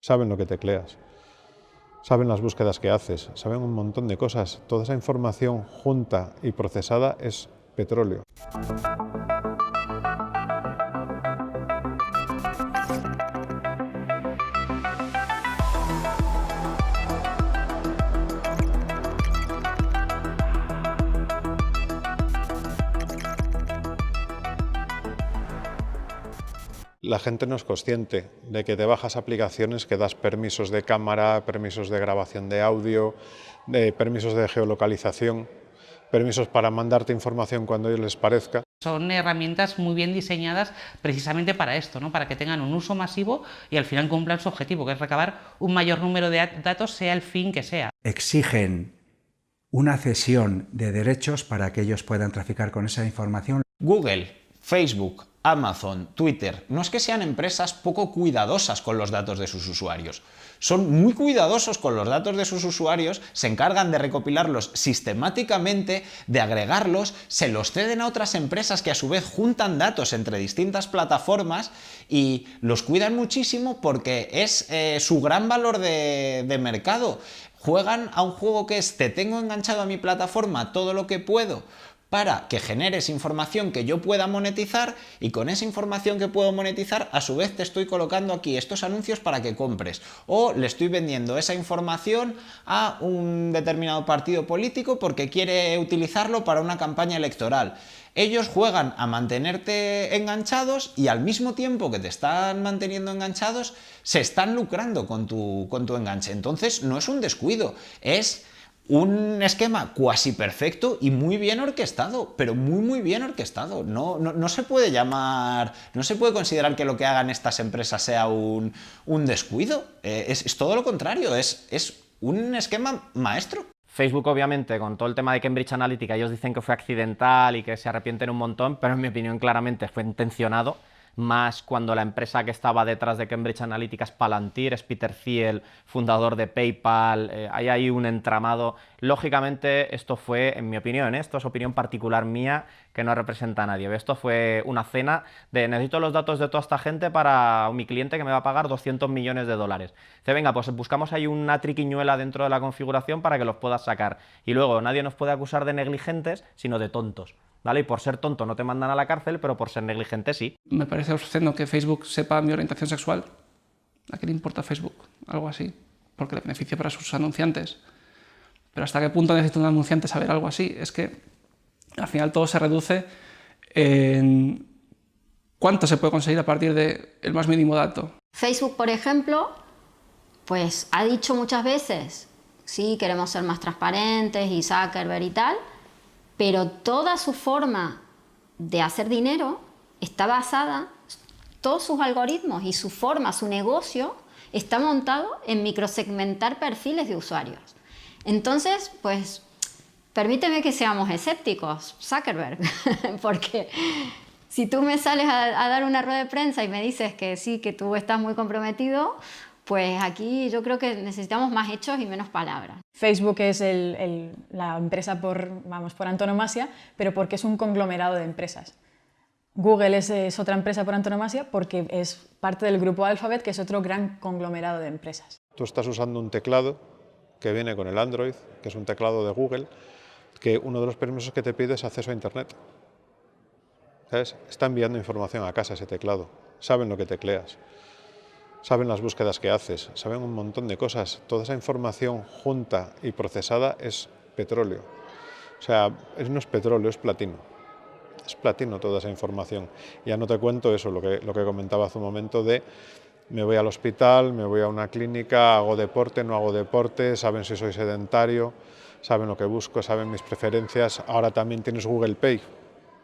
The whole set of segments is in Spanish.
saben lo que tecleas, saben las búsquedas que haces, saben un montón de cosas. Toda esa información junta y procesada es petróleo. La gente no es consciente de que te bajas aplicaciones que das permisos de cámara, permisos de grabación de audio, permisos de geolocalización, permisos para mandarte información cuando a ellos les parezca. Son herramientas muy bien diseñadas precisamente para esto, ¿no? Para que tengan un uso masivo y al final cumplan su objetivo, que es recabar un mayor número de datos, sea el fin que sea. Exigen una cesión de derechos para que ellos puedan traficar con esa información. Google, Facebook, Amazon, Twitter, no es que sean empresas poco cuidadosas con los datos de sus usuarios. Son muy cuidadosos con los datos de sus usuarios, se encargan de recopilarlos sistemáticamente, de agregarlos, se los ceden a otras empresas que a su vez juntan datos entre distintas plataformas y los cuidan muchísimo porque es su gran valor de mercado. Juegan a un juego que es: te tengo enganchado a mi plataforma todo lo que puedo para que generes información que yo pueda monetizar, y con esa información que puedo monetizar a su vez te estoy colocando aquí estos anuncios para que compres, o le estoy vendiendo esa información a un determinado partido político porque quiere utilizarlo para una campaña electoral. Ellos juegan a mantenerte enganchados y al mismo tiempo que te están manteniendo enganchados se están lucrando con tu enganche. Entonces no es un descuido, es un esquema cuasi perfecto y muy bien orquestado, pero muy bien orquestado. No se puede llamar, no se puede considerar que lo que hagan estas empresas sea un descuido. Es todo lo contrario, es un esquema maestro. Facebook, obviamente, con todo el tema de Cambridge Analytica, ellos dicen que fue accidental y que se arrepienten un montón, pero en mi opinión claramente fue intencionado. Más cuando la empresa que estaba detrás de Cambridge Analytica es Palantir, es Peter Thiel, fundador de PayPal, hay ahí un entramado. Lógicamente esto fue, en mi opinión, esto es opinión particular mía, que no representa a nadie. Esto fue una cena de: necesito los datos de toda esta gente para mi cliente que me va a pagar 200 millones de dólares. Dice: venga, pues buscamos ahí una triquiñuela dentro de la configuración para que los puedas sacar. Y luego nadie nos puede acusar de negligentes, sino de tontos. ¿Vale? Y por ser tonto no te mandan a la cárcel, pero por ser negligente sí. Me parece obsceno que Facebook sepa mi orientación sexual. ¿A qué le importa Facebook? Algo así. Porque le beneficia para sus anunciantes. Pero ¿hasta qué punto necesita un anunciante saber algo así? Es que al final todo se reduce en cuánto se puede conseguir a partir del más mínimo dato. Facebook, por ejemplo, pues ha dicho muchas veces: sí, queremos ser más transparentes, y Zuckerberg y tal, pero toda su forma de hacer dinero está basada, todos sus algoritmos y su forma, su negocio, está montado en microsegmentar perfiles de usuarios. Entonces, pues, permíteme que seamos escépticos, Zuckerberg, porque si tú me sales a dar una rueda de prensa y me dices que sí, que tú estás muy comprometido, pues aquí yo creo que necesitamos más hechos y menos palabras. Facebook es la empresa por antonomasia, pero porque es un conglomerado de empresas. Google es otra empresa por antonomasia porque es parte del grupo Alphabet, que es otro gran conglomerado de empresas. Tú estás usando un teclado que viene con el Android, que es un teclado de Google, que uno de los permisos que te pide es acceso a Internet. ¿Sabes? Está enviando información a casa ese teclado, saben lo que tecleas, saben las búsquedas que haces, saben un montón de cosas. Toda esa información junta y procesada es petróleo. O sea, no es petróleo, es platino. Es platino toda esa información. Ya no te cuento eso, lo que comentaba hace un momento de: me voy al hospital, me voy a una clínica, hago deporte, no hago deporte, saben si soy sedentario, saben lo que busco, saben mis preferencias. Ahora también tienes Google Pay.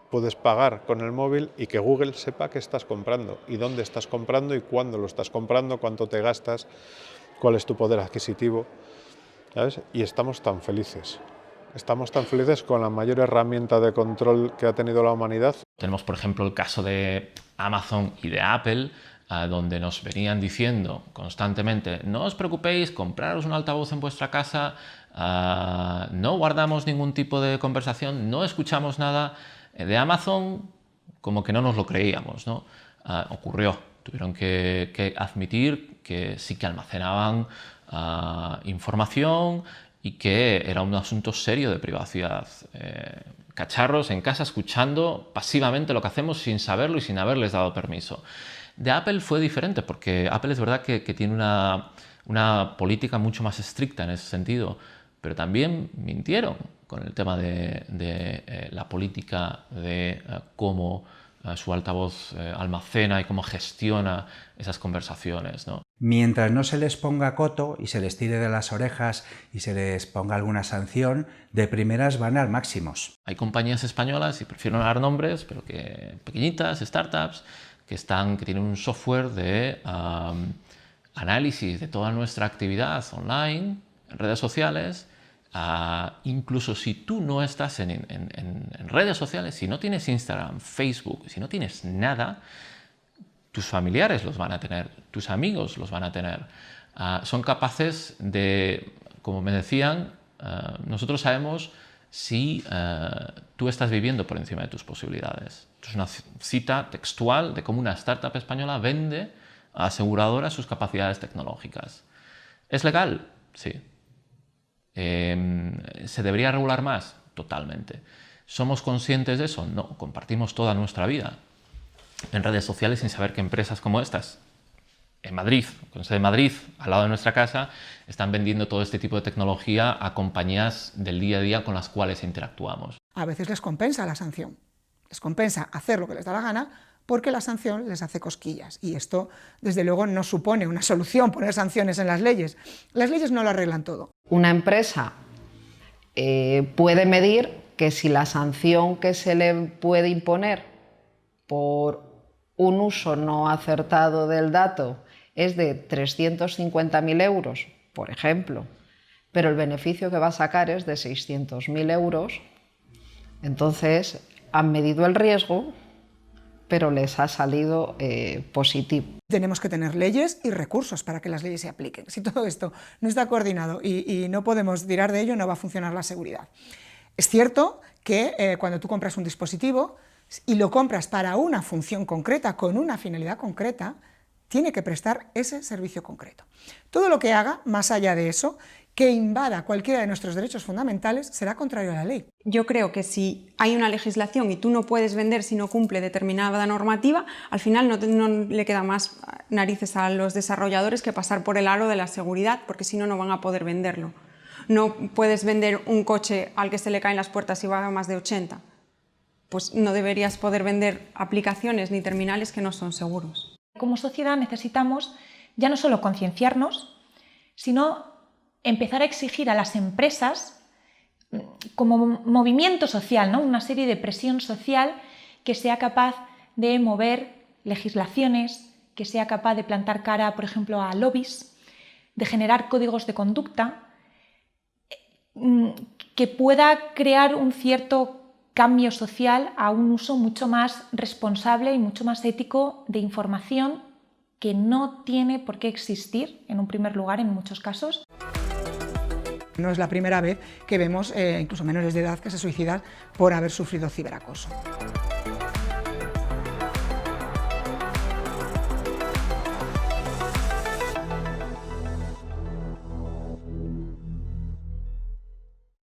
Puedes pagar con el móvil y que Google sepa qué estás comprando y dónde estás comprando y cuándo lo estás comprando, cuánto te gastas, cuál es tu poder adquisitivo, ¿sabes? Y estamos tan felices. Estamos tan felices con la mayor herramienta de control que ha tenido la humanidad. Tenemos, por ejemplo, el caso de Amazon y de Apple, donde nos venían diciendo constantemente: no os preocupéis, compraros un altavoz en vuestra casa, no guardamos ningún tipo de conversación, no escuchamos nada. De Amazon, como que no nos lo creíamos, ¿no? Ocurrió. Tuvieron que admitir que sí que almacenaban información y que era un asunto serio de privacidad. Cacharros en casa escuchando pasivamente lo que hacemos sin saberlo y sin haberles dado permiso. De Apple fue diferente porque Apple es verdad que tiene una política mucho más estricta en ese sentido, pero también mintieron con el tema de la política de cómo su altavoz almacena y cómo gestiona esas conversaciones, ¿no? Mientras no se les ponga coto y se les tire de las orejas y se les ponga alguna sanción, de primeras van al máximos. Hay compañías españolas, y prefiero no dar nombres, pero que pequeñitas, startups, que tienen un software de análisis de toda nuestra actividad online, en redes sociales. Incluso si tú no estás en redes sociales, si no tienes Instagram, Facebook, si no tienes nada, tus familiares los van a tener, tus amigos los van a tener. Son capaces de, como me decían, nosotros sabemos si tú estás viviendo por encima de tus posibilidades. Esto es una cita textual de cómo una startup española vende a aseguradoras sus capacidades tecnológicas. ¿Es legal? Sí. ¿Se debería regular más? Totalmente. ¿Somos conscientes de eso? No. Compartimos toda nuestra vida en redes sociales sin saber que empresas como estas, en Madrid, con sede de Madrid, al lado de nuestra casa, están vendiendo todo este tipo de tecnología a compañías del día a día con las cuales interactuamos. A veces les compensa la sanción. Les compensa hacer lo que les da la gana porque la sanción les hace cosquillas. Y esto, desde luego, no supone una solución poner sanciones en las leyes. Las leyes no lo arreglan todo. Una empresa puede medir que si la sanción que se le puede imponer por un uso no acertado del dato es de 350.000 euros, por ejemplo, pero el beneficio que va a sacar es de 600.000 euros, entonces han medido el riesgo, pero les ha salido positivo. Tenemos que tener leyes y recursos para que las leyes se apliquen. Si todo esto no está coordinado y no podemos tirar de ello, no va a funcionar la seguridad. Es cierto que cuando tú compras un dispositivo y lo compras para una función concreta, con una finalidad concreta, tiene que prestar ese servicio concreto. Todo lo que haga, más allá de eso, que invada cualquiera de nuestros derechos fundamentales, será contrario a la ley. Yo creo que si hay una legislación y tú no puedes vender si no cumple determinada normativa, al final no le queda más narices a los desarrolladores que pasar por el aro de la seguridad, porque si no, no van a poder venderlo. No puedes vender un coche al que se le caen las puertas y va a más de 80. Pues no deberías poder vender aplicaciones ni terminales que no son seguros. Como sociedad necesitamos ya no solo concienciarnos, sino empezar a exigir a las empresas como movimiento social, ¿no? Una serie de presión social que sea capaz de mover legislaciones, que sea capaz de plantar cara, por ejemplo, a lobbies, de generar códigos de conducta, que pueda crear un cierto cambio social a un uso mucho más responsable y mucho más ético de información que no tiene por qué existir en un primer lugar en muchos casos. No es la primera vez que vemos incluso menores de edad que se suicidan por haber sufrido ciberacoso.